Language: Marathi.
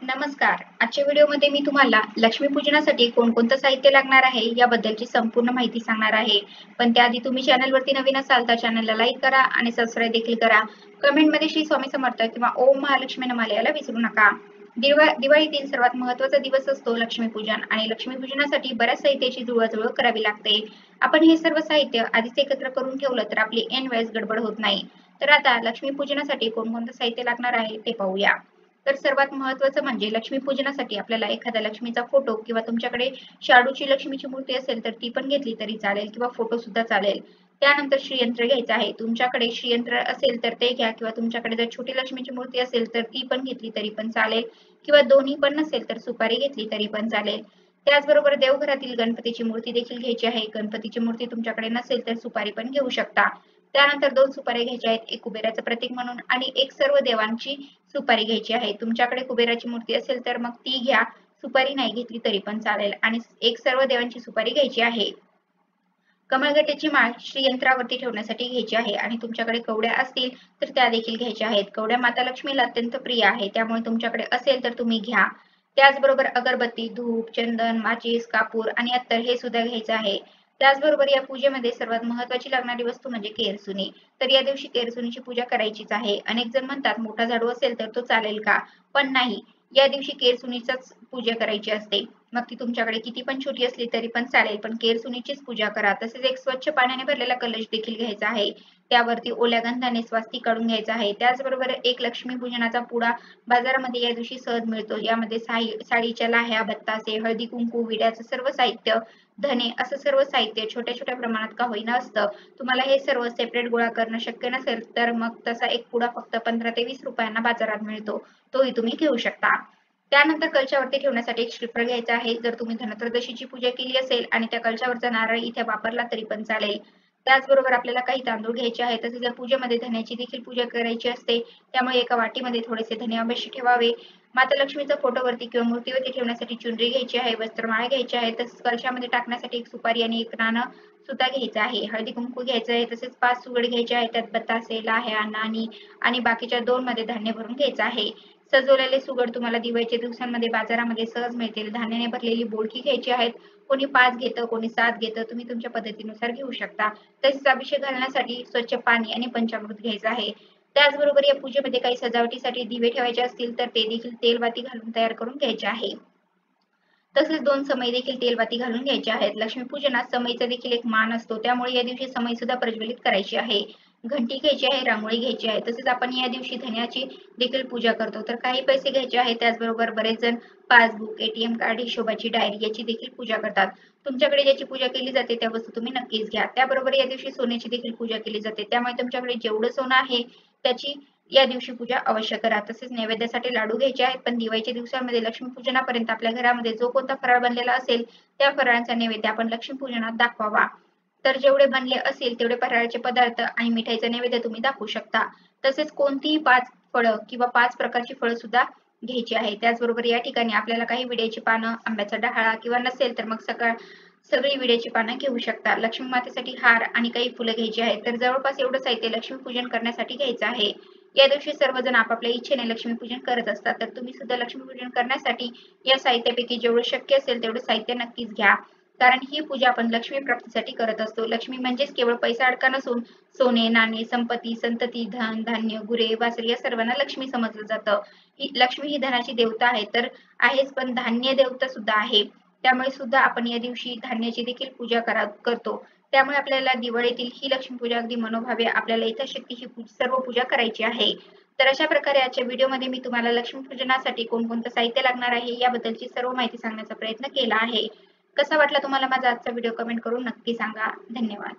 नमस्कार. आजच्या व्हिडिओमध्ये मी तुम्हाला लक्ष्मीपूजनासाठी कोणकोणतं साहित्य लागणार आहे याबद्दलची संपूर्ण माहिती सांगणार आहे. पण त्याआधी तुम्ही चॅनलवरती नवीन असाल तर चॅनलला लाईक करा आणि सबस्क्राईब देखील करा. कमेंटमध्ये श्री स्वामी समर्थ किंवा ओम महालक्ष्मी नमः लिहायला विसरू नका. दिवाळीतील सर्वात महत्त्वाचा दिवस असतो लक्ष्मीपूजन आणि लक्ष्मीपूजनासाठी बऱ्याच साहित्याची जुळवाजुळव करावी लागते. आपण हे सर्व साहित्य आधीच एकत्र करून ठेवलं तर आपली ऐन वेळेस गडबड होत नाही. तर आता लक्ष्मीपूजनासाठी कोणकोणतं साहित्य लागणार आहे ते पाहूया. तर सर्वात महत्त्वाचं म्हणजे लक्ष्मीपूजनासाठी आपल्याला एखाद्या लक्ष्मीचा फोटो किंवा तुमच्याकडे शाडूची लक्ष्मीची मूर्ती असेल तर ती पण घेतली तरी चालेल किंवा फोटो सुद्धा चालेल. त्यानंतर श्रीयंत्र घ्यायचं आहे. तुमच्याकडे श्रीयंत्र असेल तर ते घ्या किंवा तुमच्याकडे जर छोटी लक्ष्मीची मूर्ती असेल तर ती पण घेतली तरी पण चालेल किंवा दोन्ही पण नसेल तर सुपारी घेतली तरी पण चालेल. त्याचबरोबर देवघरातील गणपतीची मूर्ती देखील घ्यायची आहे. गणपतीची मूर्ती तुमच्याकडे नसेल तर सुपारी पण घेऊ शकता. त्यानंतर 2 सुपाऱ्या घ्यायच्या आहेत. एक कुबेराचं प्रतीक म्हणून आणि एक सर्व देवांची सुपारी घ्यायची आहे. तुमच्याकडे कुबेराची मूर्ती असेल तर मग ती घ्या. सुपारी नाही घेतली तरी पण चालेल आणि एक सर्व देवांची सुपारी घ्यायची आहे. कमळगट्याची माळ श्रीयंत्रावरती ठेवण्यासाठी घ्यायची आहे आणि तुमच्याकडे कवड्या असतील तर त्या देखील घ्यायच्या आहेत. कवड्या माता लक्ष्मीला अत्यंत प्रिय आहे. त्यामुळे तुमच्याकडे असेल तर तुम्ही घ्या. त्याचबरोबर अगरबत्ती, धूप, चंदन, माचीस, कापूर आणि अत्तर हे सुद्धा घ्यायचं आहे. त्याचबरोबर या पूजेमध्ये सर्वात महत्त्वाची लागणारी वस्तू म्हणजे केरसुणी. तर या दिवशी केरसुणीची पूजा करायचीच आहे. अनेक जण म्हणतात मोठा झाडू असेल तर तो चालेल का? पण नाही. या दिवशी केरसुणीचाच पूजा करायची असते. मग ती तुमच्याकडे किती पण छोटी असली तरी पण चालेल, पण केरसुणीचीच पूजा करा. तसेच एक स्वच्छ पाण्याने भरलेला कलश देखील घ्यायचा आहे. त्यावरती ओल्या गंधाने स्वास्तिक काढून घ्यायचा आहे. त्याचबरोबर एक लक्ष्मीपूजनाचा पुडा बाजारामध्ये या दिवशी सहज मिळतो. यामध्ये साडीच्या लाह्या, बत्तासे, हळदी-कुंकू, विड्याचं सर्व साहित्य, धने असं सर्व साहित्य छोट्या-छोट्या प्रमाणात का होईना असतं. तुम्हाला हे सर्व सेपरेट गोळा करणं शक्य नसेल तर मग तसा एक पुडा फक्त 15 ते 20 रुपयांना बाजारात मिळतो. तोही तुम्ही घेऊ शकता. त्यानंतर कलशावरती ठेवण्यासाठी एक श्रीफळ घ्यायचा आहे. जर तुम्ही धनत्रयोदशीची पूजा केली असेल आणि त्या कलशावरचा नारळ इथे वापरला तरी पण चालेल. त्याचबरोबर आपल्याला काही तांदूळ घ्यायचे आहेत. तसेच जर पूजेमध्ये धन्याची देखील पूजा करायची असते, त्यामुळे एका वाटीमध्ये थोडेसे धने अवश्य ठेवावे. माता लक्ष्मीचा फोटोवरती किंवा मूर्तीवरती ठेवण्यासाठी चुनरी घ्यायची आहे, वस्त्रमाळा घ्यायची आहे, तसेच कलशामध्ये टाकण्यासाठी एक सुपारी आणि एक नाणं सुद्धा घ्यायचं आहे. हळदी कुंकू घ्यायचं आहे, तसेच 5 सुगड घ्यायचे आहेत. त्यात बतासे, लाह्या, नाणी आणि बाकीच्या 2 मध्ये धान्य भरून घ्यायचं आहे. सजवलेले सुगड तुम्हाला दिवाळीच्या दिवसांमध्ये बाजारामध्ये सहज मिळतील. धान्याने भरलेली बोलकी घ्यायची आहेत. कोणी 5 घेतं, कोणी 7 घेतं. तुम्ही तुमच्या पद्धतीनुसार घेऊ शकता. तसेच अभिषेक घालण्यासाठी स्वच्छ पाणी आणि पंचामृत घ्यायचं आहे. त्याचबरोबर या पूजेमध्ये काही सजावटीसाठी दिवे ठेवायचे असतील तर ते देखील तेलवाती घालून तयार करून घ्यायचे आहे. तसेच 2 समई देखील तेलवाती घालून घ्यायचे आहेत. लक्ष्मीपूजनात समईचा देखील एक मान असतो. त्यामुळे या दिवशी समई सुद्धा प्रज्वलित करायची आहे. घंटी घ्यायची आहे, रांगोळी घ्यायची आहे. तसेच आपण या दिवशी धन्याची देखील पूजा करतो. तर काही पैसे घ्यायचे आहेत. त्याचबरोबर बरेच जण पासबुक, एटीएम कार्ड, हिशोबाची डायरी याची देखील पूजा करतात. तुमच्याकडे ज्याची पूजा केली जाते त्या वस्तू तुम्ही नक्कीच घ्या. त्याबरोबर या दिवशी सोन्याची देखील पूजा केली जाते. त्यामुळे तुमच्याकडे जेवढं सोनं आहे त्याची या दिवशी पूजा अवश्य करा. तसेच नैवेद्यासाठी लाडू घ्यायचे आहेत. पण दिवाळीच्या दिवसांमध्ये लक्ष्मीपूजनापर्यंत आपल्या घरामध्ये जो कोणता फराळ बनलेला असेल त्या फराळांचा नैवेद्य आपण लक्ष्मीपूजनात दाखवावा. तर जेवढे बनले असेल तेवढे फराळाचे पदार्थ आणि मिठाईचा नैवेद्य तुम्ही दाखवू शकता. तसेच कोणतीही 5 फळं किंवा 5 प्रकारची फळं सुद्धा घ्यायची आहे. त्याचबरोबर या ठिकाणी आपल्याला काही विड्याची पानं, आंब्याचा डहाळा किंवा नसेल तर मग सगळी विड्याची पानं घेऊ शकता. लक्ष्मी मातेसाठी हार आणि काही फुलं घ्यायची आहेत. तर जवळपास एवढं साहित्य लक्ष्मीपूजन करण्यासाठी घ्यायचं आहे. या दिवशी सर्वजण आपापल्या इच्छेने लक्ष्मीपूजन करत असतात. तर तुम्ही सुद्धा लक्ष्मीपूजन करण्यासाठी या साहित्यापैकी जेवढं शक्य असेल तेवढं साहित्य नक्कीच घ्या. कारण ही पूजा आपण लक्ष्मी प्राप्तीसाठी करत असतो. लक्ष्मी म्हणजेच केवळ पैसा अडका नसून सोने, नाणे, संपत्ती, संतती, धन, धान्य, गुरे, वासरे या सर्वांना लक्ष्मी समजलं जातं. लक्ष्मी ही धनाची देवता आहे तर आहेच, पण धान्य देवता सुद्धा आहे. त्यामुळे सुद्धा आपण या दिवशी धान्याची देखील पूजा करतो. त्यामुळे आपल्याला दिवाळीतील ही लक्ष्मीपूजा अगदी मनोभावे आपल्याला यथाशक्ती ही सर्व पूजा करायची आहे. तर अशा प्रकारे आजच्या व्हिडिओमध्ये मी तुम्हाला लक्ष्मीपूजनासाठी कोणकोणतं साहित्य लागणार आहे याबद्दलची सर्व माहिती सांगण्याचा प्रयत्न केला आहे. कसा वाटला तुम्हाला माझा आजचा व्हिडिओ कमेंट करून नक्की सांगा. धन्यवाद.